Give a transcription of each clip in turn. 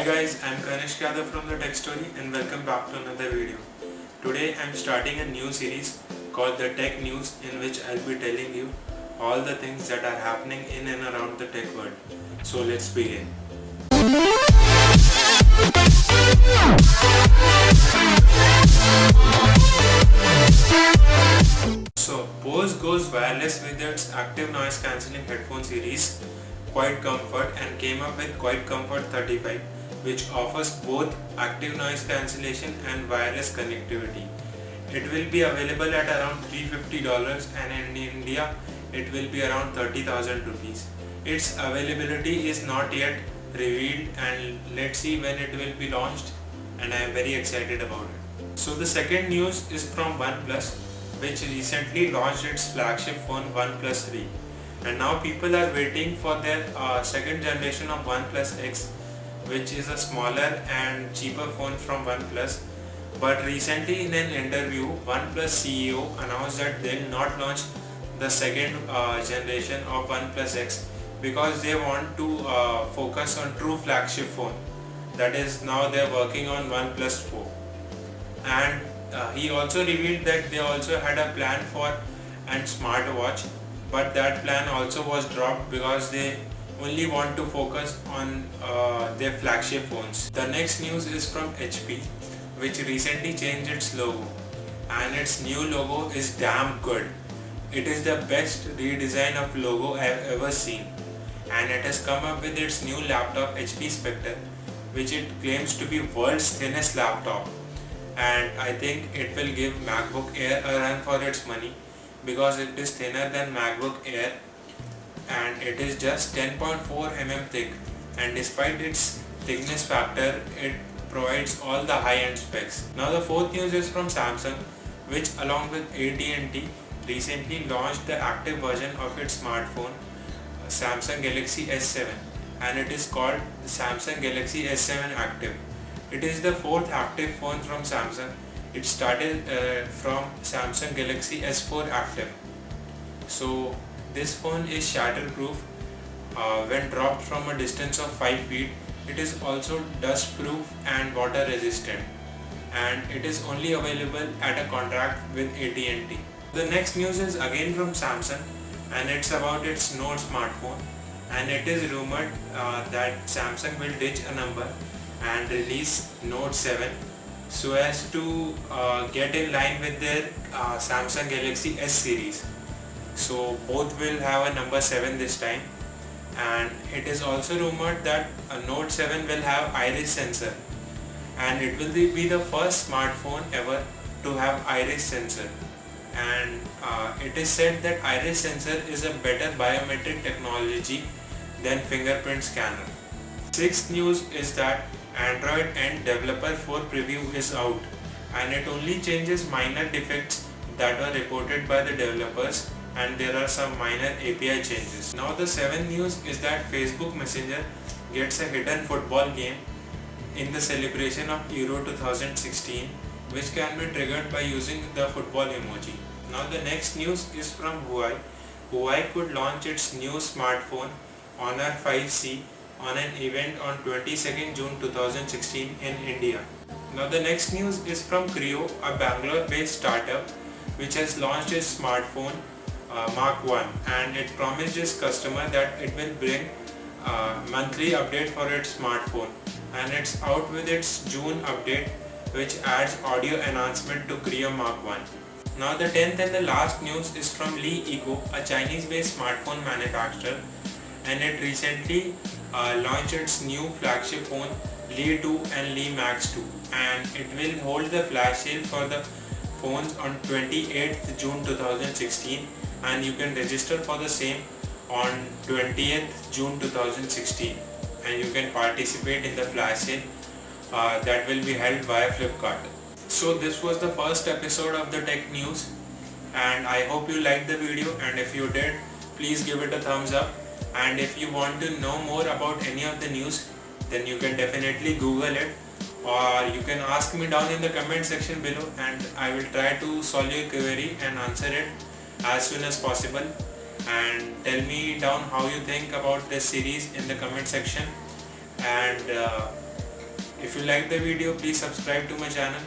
Hi guys, I'm Kanish Yadav from the Tech Story and welcome back to another video. Today I'm starting a new series called the Tech News, in which I'll be telling you all the things that are happening in and around the tech world. So let's begin. So Bose goes wireless with its active noise cancelling headphone series Quiet Comfort and came up with Quiet Comfort 35, which offers both active noise cancellation and wireless connectivity. It will be available at around $350 and in India it will be around 30,000 rupees. Its availability is not yet revealed and let's see when it will be launched, and I am very excited about it. So the second news is from OnePlus, which recently launched its flagship phone OnePlus 3, and now people are waiting for their second generation of OnePlus X, which is a smaller and cheaper phone from OnePlus. But recently in an interview, OnePlus CEO announced that they will not launch the second generation of OnePlus X because they want to focus on true flagship phone. That is, now they are working on OnePlus 4. And he also revealed that they also had a plan for a smartwatch, but that plan also was dropped because they only want to focus on their flagship phones. The next news is from HP, which recently changed its logo, and its new logo is damn good. It is the best redesign of logo I have ever seen, and it has come up with its new laptop HP Spectre, which it claims to be world's thinnest laptop, and I think it will give MacBook Air a run for its money because it is thinner than MacBook Air and it is just 10.4 mm thick, and despite its thickness factor it provides all the high-end specs. Now the fourth news is from Samsung, which along with AT&T recently launched the active version of its smartphone Samsung Galaxy S7, and it is called the Samsung Galaxy S7 Active. It is the fourth active phone from Samsung. It started from Samsung Galaxy S4 Active. So this phone is shatterproof when dropped from a distance of 5 feet. It is also dust proof and water resistant, and it is only available at a contract with AT&T. The next news is again from Samsung, and it's about its Note smartphone, and it is rumored that Samsung will ditch a number and release Note 7 so as to get in line with their Samsung Galaxy S series. So both will have a number 7 this time, and it is also rumored that a Note 7 will have iris sensor, and it will be the first smartphone ever to have iris sensor, and it is said that iris sensor is a better biometric technology than fingerprint scanner. Sixth news is that Android N Developer 4 preview is out, and it only changes minor defects that were reported by the developers, and there are some minor API changes. Now the seventh news is that Facebook Messenger gets a hidden football game in the celebration of Euro 2016, which can be triggered by using the football emoji. Now the next news is from Huawei. Huawei could launch its new smartphone Honor 5C on an event on 22nd June 2016 in India. Now the next news is from Creo, a Bangalore based startup which has launched its smartphone Mark 1, and it promised its customer that it will bring monthly update for its smartphone, and it's out with its June update, which adds audio enhancement to Creo Mark 1. Now the 10th and the last news is from Li Eco, a Chinese based smartphone manufacturer, and it recently launched its new flagship phone Li 2 and Li Max 2, and it will hold the flash sale for the phones on 28th June 2016, and you can register for the same on 20th June 2016, and you can participate in the flash sale that will be held via Flipkart. So this was the first episode of the tech news, and I hope you liked the video, and if you did, please give it a thumbs up, and if you want to know more about any of the news, then you can definitely Google it, or you can ask me down in the comment section below, and I will try to solve your query and answer it as soon as possible. And tell me down how you think about this series in the comment section, and If you like the video, please subscribe to my channel,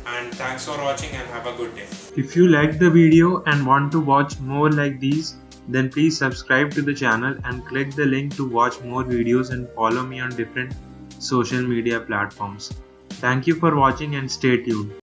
and thanks for watching and have a good day. If you like the video and want to watch more like these, then please subscribe to the channel and click the link to watch more videos and follow me on different social media platforms. Thank you for watching and stay tuned.